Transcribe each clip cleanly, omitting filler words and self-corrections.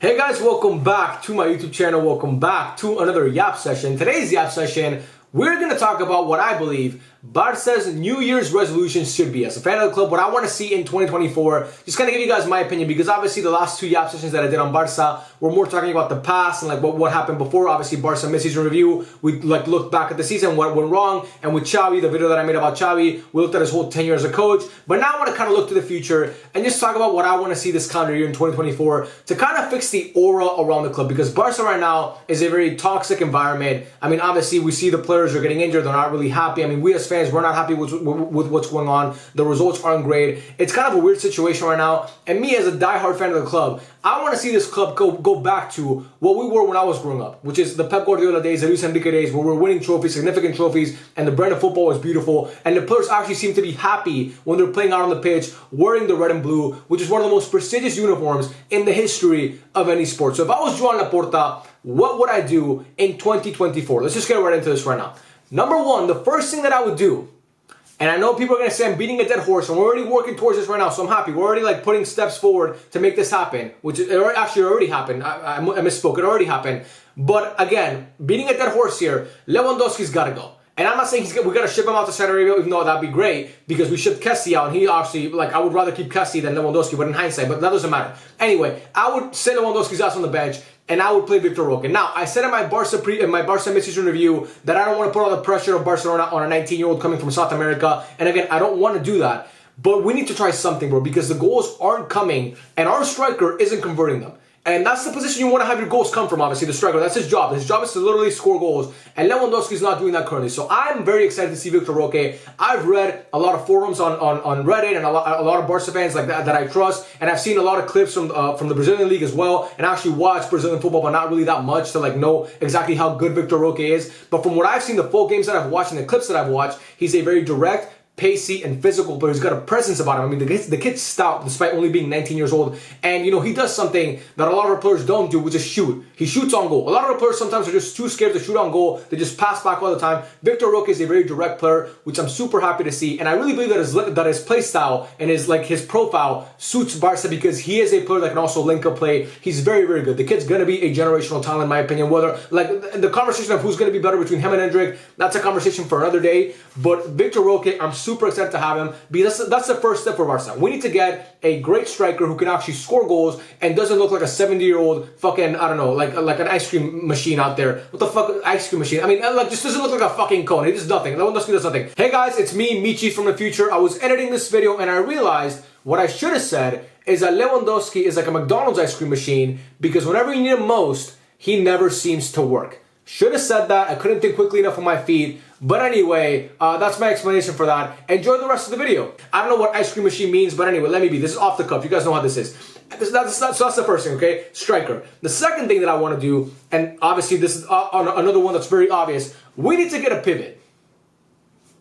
Hey guys, welcome back to my YouTube channel. Welcome back to another Yap session. Today's Yap session, we're going to talk about what I believe Barca's New Year's resolution should be. As a fan of the club, what I want to see in 2024, just kind of give you guys my opinion, because obviously the last two Yap sessions that I did on Barca were more talking about the past and like what happened before. Obviously Barca mid-season review, we like looked back at the season, what went wrong, and with Xavi, the video that I made about Xavi, we looked at his whole tenure as a coach. But now I want to kind of look to the future and just talk about what I want to see this calendar year in 2024 to kind of fix the aura around the club, because Barca right now is a very toxic environment. I mean, obviously we see the players are getting injured, they're not really happy. I mean, we as fans, we're not happy with what's going on. The results aren't great. It's kind of a weird situation right now. And me as a diehard fan of the club, I want to see this club go back to what we were when I was growing up, which is the Pep Guardiola days, the Luis Enrique days, where we're winning trophies, significant trophies, and the brand of football was beautiful, and the players actually seem to be happy when they're playing out on the pitch, wearing the red and blue, which is one of the most prestigious uniforms in the history of any sport. So if I was Joan Laporta, what would I do in 2024? Let's just get right into this right now. Number one, the first thing that I would do, and I know people are going to say I'm beating a dead horse, and we're already working towards this right now, so I'm happy. We're already like putting steps forward to make this happen, which it actually already happened. I misspoke. It already happened. But again, beating a dead horse here, Lewandowski's got to go. And I'm not saying we got to ship him out to Saudi Arabia, even though that'd be great, because we shipped Kessie out, and he actually, like, I would rather keep Kessie than Lewandowski, but in hindsight, but that doesn't matter. Anyway, I would sit Lewandowski's ass on the bench, and I would play Victor Roque. Now, I said in my Barca mid-season review that I don't want to put all the pressure of Barcelona on a 19-year-old coming from South America, and again, I don't want to do that, but we need to try something, bro, because the goals aren't coming, and our striker isn't converting them. And that's the position you want to have your goals come from, obviously, the striker. That's his job. His job is to literally score goals. And Lewandowski's not doing that currently. So I'm very excited to see Victor Roque. I've read a lot of forums on Reddit and a lot of Barca fans like that I trust. And I've seen a lot of clips from the Brazilian league as well. And I actually watch Brazilian football, but not really that much to like know exactly how good Victor Roque is. But from what I've seen, the full games that I've watched and the clips that I've watched, he's a very direct, pacey and physical, but he's got a presence about him. I mean, the kid's stout despite only being 19 years old. And, you know, he does something that a lot of our players don't do, which is shoot. He shoots on goal. A lot of our players sometimes are just too scared to shoot on goal. They just pass back all the time. Victor Roque is a very direct player, which I'm super happy to see. And I really believe that his play style and his profile suits Barca, because he is a player that can also link up play. He's very, very good. The kid's going to be a generational talent, in my opinion. Whether, like, the conversation of who's going to be better between him and Hendrick, that's a conversation for another day. But Victor Roque, I'm super excited to have him, because that's the first step for Barca. We need to get a great striker who can actually score goals and doesn't look like a 70-year-old fucking, I don't know, like an ice cream machine out there. What the fuck, ice cream machine? I mean, like, just doesn't look like a fucking cone. He does nothing. Lewandowski does nothing. Hey guys, it's me, Michi from the future. I was editing this video and I realized what I should have said is that Lewandowski is like a McDonald's ice cream machine, because whenever you need him most, he never seems to work. Should have said that. I couldn't think quickly enough on my feet. But anyway, that's my explanation for that. Enjoy the rest of the video. I don't know what ice cream machine means, but anyway, let me be. This is off the cuff. You guys know how this is. So that's the first thing, okay? Striker. The second thing that I want to do, and obviously this is another one that's very obvious, we need to get a pivot.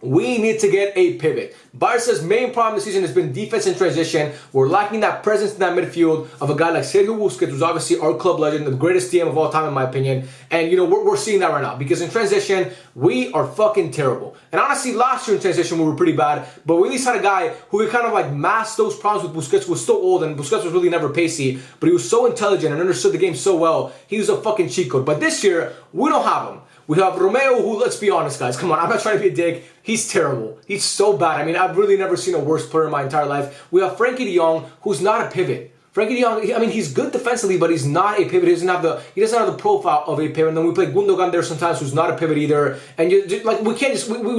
We need to get a pivot. Barca's main problem this season has been defense in transition. We're lacking that presence in that midfield of a guy like Sergio Busquets, who's obviously our club legend, the greatest DM of all time in my opinion. And you know, we're seeing that right now, because in transition, we are fucking terrible. And honestly, last year in transition, we were pretty bad, but we at least had a guy who could kind of like mask those problems with Busquets, who was so old, and Busquets was really never pacey, but he was so intelligent and understood the game so well. He was a fucking cheat code. But this year, we don't have him. We have Romeo, who, let's be honest, guys, come on, I'm not trying to be a dick. He's terrible. He's so bad. I mean, I've really never seen a worse player in my entire life. We have Frankie de Jong, who's not a pivot. Frankie de Jong, I mean, he's good defensively, but he's not a pivot. He doesn't have the profile of a pivot. And then we play Gundogan there sometimes, who's not a pivot either. And like, we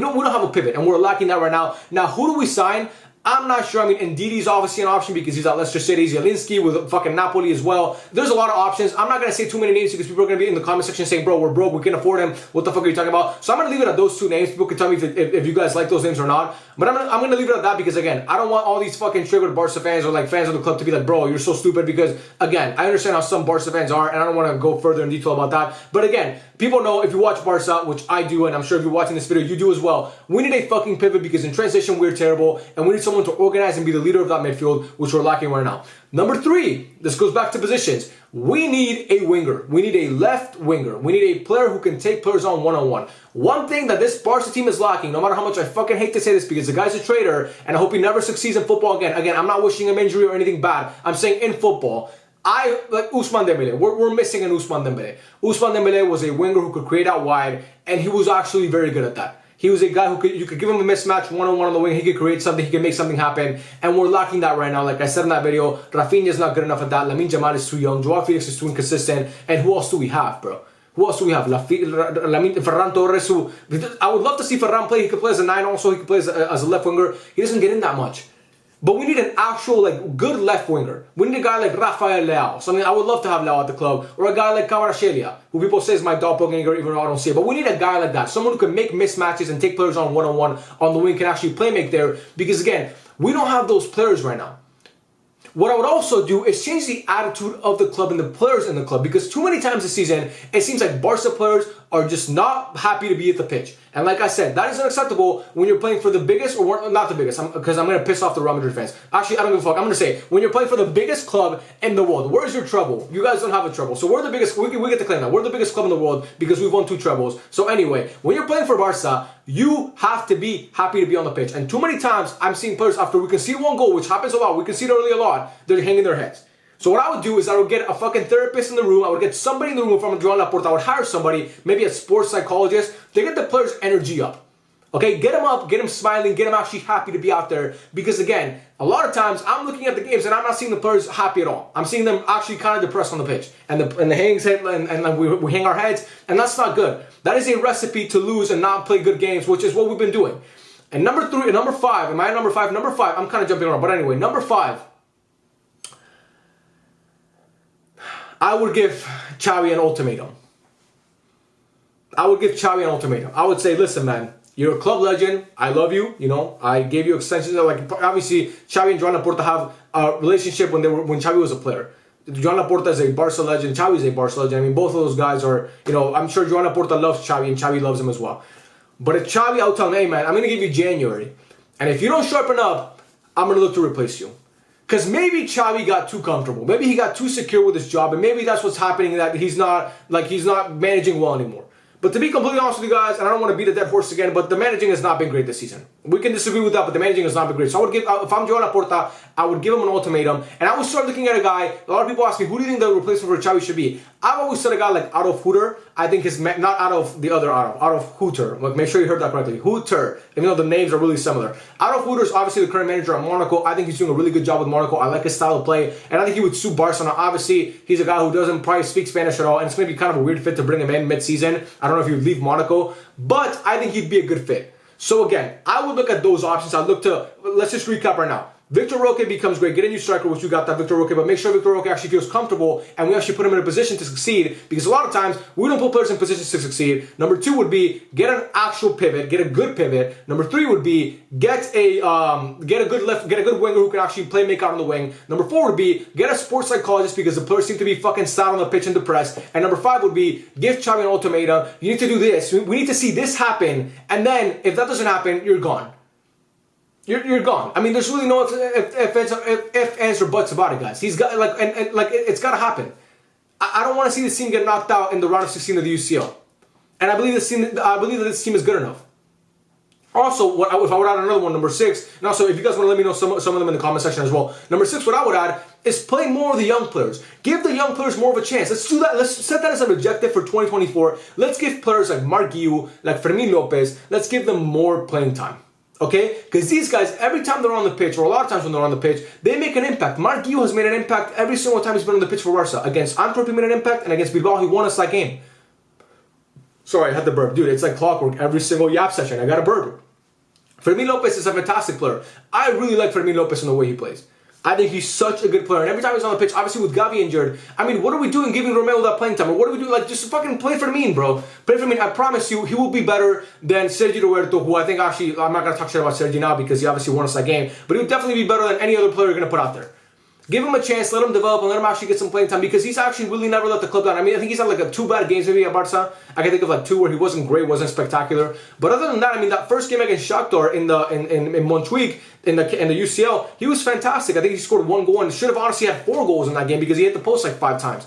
don't have a pivot, and we're lacking that right now. Now, who do we sign? I'm not sure. I mean, Ndidi's obviously an option because he's at Leicester City. Zielinski with fucking Napoli as well. There's a lot of options. I'm not going to say too many names because people are going to be in the comment section saying, bro, we're broke, we can't afford him. What the fuck are you talking about? So I'm going to leave it at those two names. People can tell me if you guys like those names or not. But I'm going to leave it at that because, again, I don't want all these fucking triggered Barca fans or like fans of the club to be like, bro, you're so stupid, because, again, I understand how some Barca fans are, and I don't want to go further in detail about that. But again, people know, if you watch Barca, which I do, and I'm sure if you're watching this video, you do as well, we need a fucking pivot, because in transition, we're terrible, and we need someone to organize and be the leader of that midfield, which we're lacking right now. Number three, this goes back to positions. We need a winger. We need a left winger. We need a player who can take players on one-on-one. One thing that this Barca team is lacking, no matter how much I fucking hate to say this, because the guy's a traitor, and I hope he never succeeds in football again. Again, I'm not wishing him injury or anything bad. I'm saying in football, I like Ousmane Dembele. We're missing an Ousmane Dembele. Ousmane Dembele was a winger who could create out wide, and he was actually very good at that. He was a guy who you could give him a mismatch one-on-one on the wing. He could create something. He could make something happen. And we're lacking that right now. Like I said in that video, Rafinha is not good enough at that. Lamine Yamal is too young. Joao Felix is too inconsistent. And who else do we have, bro? Who else do we have? Ferran Torres, who I would love to see Ferran play. He could play as a 9 also. He could play as a left winger. He doesn't get in that much. But we need an actual, like, good left winger. We need a guy like Rafael Leao. Something I would love to have Leao at the club. Or a guy like Kvaratskhelia, who people say is my doppelganger, even though I don't see it. But we need a guy like that. Someone who can make mismatches and take players on one-on-one on the wing, can actually play make there. Because, again, we don't have those players right now. What I would also do is change the attitude of the club and the players in the club, because too many times this season, it seems like Barca players are just not happy to be at the pitch. And like I said, that is unacceptable when you're playing for the biggest, or not the biggest, because I'm going to piss off the Real Madrid fans. Actually, I don't give a fuck. I'm going to say, when you're playing for the biggest club in the world, where's your trouble? You guys don't have a trouble. So we're the biggest, we get to claim that. We're the biggest club in the world because we've won 2 trebles. So anyway, when you're playing for Barca, you have to be happy to be on the pitch. And too many times, I'm seeing players, after we concede 1 goal, which happens a lot, we concede early a lot, they're hanging their heads. So what I would do is I would get a fucking therapist in the room. I would get somebody in the room from Joan Laporta. I would hire somebody, maybe a sports psychologist, to get the players' energy up. Okay, get them up, get them smiling, get them actually happy to be out there. Because again, a lot of times I'm looking at the games and I'm not seeing the players happy at all. I'm seeing them actually kind of depressed on the pitch. And the hangs head, and we hang our heads, and that's not good. That is a recipe to lose and not play good games, which is what we've been doing. And number 5, am I number 5? Number 5, I'm kind of jumping around. But anyway, number 5. I would give Xavi an ultimatum. I would say, listen, man, you're a club legend. I love you. You know, I gave you extensions. Like, obviously, Xavi and Joan Laporta have a relationship when Xavi was a player. Joan Laporta is a Barca legend. Xavi is a Barca legend. I mean, both of those guys are, you know, I'm sure Joan Laporta loves Xavi and Xavi loves him as well. But if Xavi, I'll tell him, hey, man, I'm going to give you January. And if you don't sharpen up, I'm going to look to replace you. Because maybe Xavi got too comfortable. Maybe he got too secure with his job. And maybe that's what's happening, that he's not managing well anymore. But to be completely honest with you guys, and I don't want to beat a dead horse again, but the managing has not been great this season. We can disagree with that, but the managing has not been great. So I would give, if I'm Joan Laporta, I would give him an ultimatum, and I would start looking at a guy. A lot of people ask me, who do you think the replacement for Xavi should be? I've always said a guy like Adolf Hooter. I think his, not Adolf the other Adolf Hooter. Like, make sure you heard that correctly. Hooter, even though the names are really similar. Adolf Hooter is obviously the current manager at Monaco. I think he's doing a really good job with Monaco. I like his style of play, and I think he would suit Barcelona. Obviously, he's a guy who doesn't probably speak Spanish at all, and it's going to be kind of a weird fit to bring him in mid-season. I don't know if he would leave Monaco, but I think he'd be a good fit. So again, I would look at those options. I'd look to, let's just recap right now. Victor Roque becomes great. Get a new striker, which you got that Victor Roque, but make sure Victor Roque actually feels comfortable and we actually put him in a position to succeed, because a lot of times we don't put players in positions to succeed. Number 2 would be get an actual pivot, get a good pivot. Number 3 would be get a good winger who can actually play make out on the wing. Number 4 would be get a sports psychologist, because the players seem to be fucking sad on the pitch and depressed. And number 5 would be give Xavi an ultimatum. You need to do this. We need to see this happen, and then if that doesn't happen, you're gone. You're gone. I mean, there's really no if, ands, or buts about it, guys. He's got, like, and it's got to happen. I don't want to see this team get knocked out in the round of 16 of the UCL. And I believe that this team is good enough. Also, if I would add another one, number 6, and also if you guys want to let me know some of them in the comment section as well. Number 6, what I would add is play more of the young players. Give the young players more of a chance. Let's do that. Let's set that as an objective for 2024. Let's give players like Marc Guiu, like Fermin Lopez, let's give them more playing time. Okay? Because these guys, every time they're on the pitch, or a lot of times when they're on the pitch, they make an impact. Marc Guiu has made an impact every single time he's been on the pitch for Barca. Against Antwerp, he made an impact, and against Bilbao, he won us that game. Sorry, I had the burp. Dude, it's like clockwork. Every single Yap session, I got a burp. Fermin Lopez is a fantastic player. I really like Fermin Lopez in the way he plays. I think he's such a good player. And every time he's on the pitch, obviously with Gavi injured, I mean, what are we doing giving Romelu that playing time? Or what are we doing? Like, just fucking play Fermin, bro. Play Fermin. I promise you, he will be better than Sergi Roberto, who I think actually, I'm not going to talk shit about Sergi now because he obviously won us that game. But he would definitely be better than any other player you're going to put out there. Give him a chance, let him develop, and let him actually get some playing time, because he's actually really never let the club down. I mean, I think he's had like 2 bad games maybe at Barca. I can think of like 2 where he wasn't great, wasn't spectacular. But other than that, I mean, that first game against Shakhtar in Montjuic in the UCL, he was fantastic. I think he scored 1 goal and should have honestly had 4 goals in that game because he hit the post like 5 times.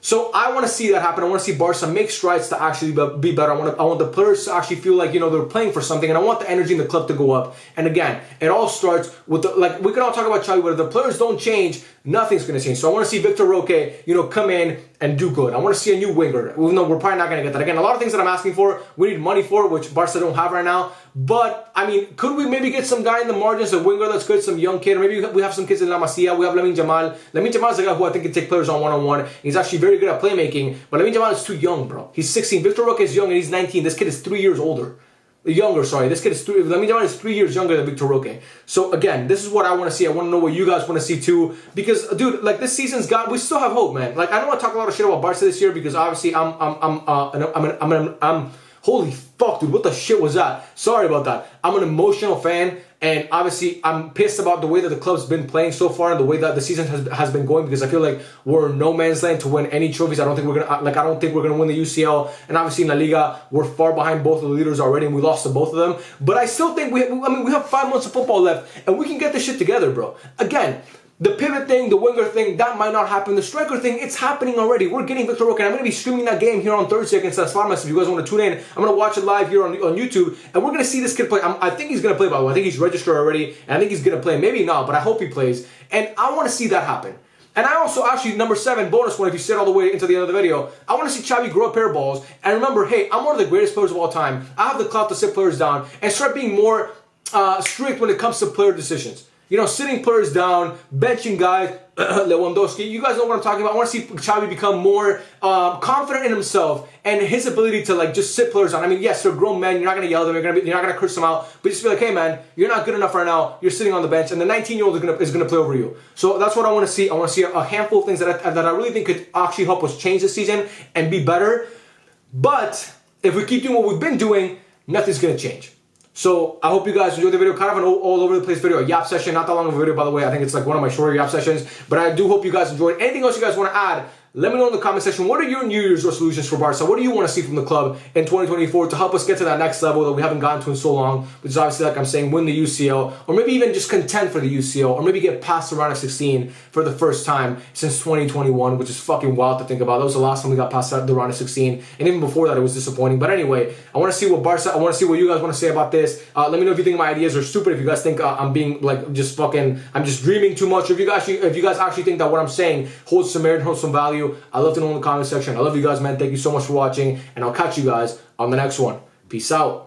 So I want to see that happen. I want to see Barca make strides to actually be better. I want the players to actually feel like, they're playing for something, and I want the energy in the club to go up. And again, it all starts with we can all talk about Xavi, but if the players don't change, nothing's going to change. So I want to see Victor Roque, come in and do good. I want to see a new winger. Even though we're probably not going to get that. Again, a lot of things that I'm asking for, we need money for, which Barca don't have right now. But, I mean, could we maybe get some guy in the margins, a winger that's good, some young kid, or maybe we have some kids in La Masia, we have Lamine Jamal. Lamine Jamal is a guy who I think can take players on one-on-one. He's actually very good at playmaking, but Lamine Jamal is too young, bro. He's 16. Victor Roque is young and he's 19. This kid is 3 years older. This kid is Lamine Jamal is 3 years younger than Victor Roque. So again, this is what I want to see. I want to know what you guys want to see too. Because dude, this season's we still have hope, man. I don't want to talk a lot of shit about Barca this year because obviously I'm holy fuck, dude, what the shit was that? Sorry about that. I'm an emotional fan, and obviously I'm pissed about the way that the club's been playing so far and the way that the season has been going, because I feel like we're in no man's land to win any trophies. I don't think we're gonna win the UCL, and obviously in La Liga we're far behind both of the leaders already, and we lost to both of them. But I still think we have 5 months of football left, and we can get this shit together, bro. Again, the pivot thing, the winger thing, that might not happen. The striker thing, it's happening already. We're getting Victor Roque, and I'm going to be streaming that game here on Thursday against Las Palmas. If you guys want to tune in, I'm going to watch it live here on YouTube, and we're going to see this kid play. I think he's going to play, by the way. I think he's registered already, and I think he's going to play. Maybe not, but I hope he plays. And I want to see that happen. And I also actually, number 7, bonus one, if you sit all the way into the end of the video, I want to see Xavi grow a pair of balls. And remember, hey, I'm one of the greatest players of all time. I have the clout to sit players down and start being more strict when it comes to player decisions. Sitting players down, benching guys, Lewandowski. You guys know what I'm talking about. I want to see Xavi become more confident in himself and his ability to just sit players down. I mean, yes, they're grown men. You're not going to yell at them. You're not going to curse them out. But just be like, hey, man, you're not good enough right now. You're sitting on the bench, and the 19-year-old is going to play over you. So that's what I want to see. I want to see a handful of things that I really think could actually help us change this season and be better. But if we keep doing what we've been doing, nothing's going to change. So I hope you guys enjoyed the video. Kind of an all over the place video, a yap session. Not that long of a video, by the way. I think it's one of my shorter yap sessions. But I do hope you guys enjoyed. Anything else you guys want to add, let me know in the comment section. What are your New Year's resolutions for Barca? What do you want to see from the club in 2024 to help us get to that next level that we haven't gotten to in so long? Which is obviously, like I'm saying, win the UCL, or maybe even just contend for the UCL, or maybe get past the round of 16 for the first time since 2021, which is fucking wild to think about. That was the last time we got past the round of 16, and even before that, it was disappointing. But anyway, I want to see what Barca. I want to see what you guys want to say about this. Let me know if you think my ideas are stupid. If you guys think I'm being I'm just dreaming too much. Or if you guys actually think that what I'm saying holds some merit, holds some value, I'd love to know in the comment section. I love you guys, man. Thank you so much for watching, and I'll catch you guys on the next one. Peace out.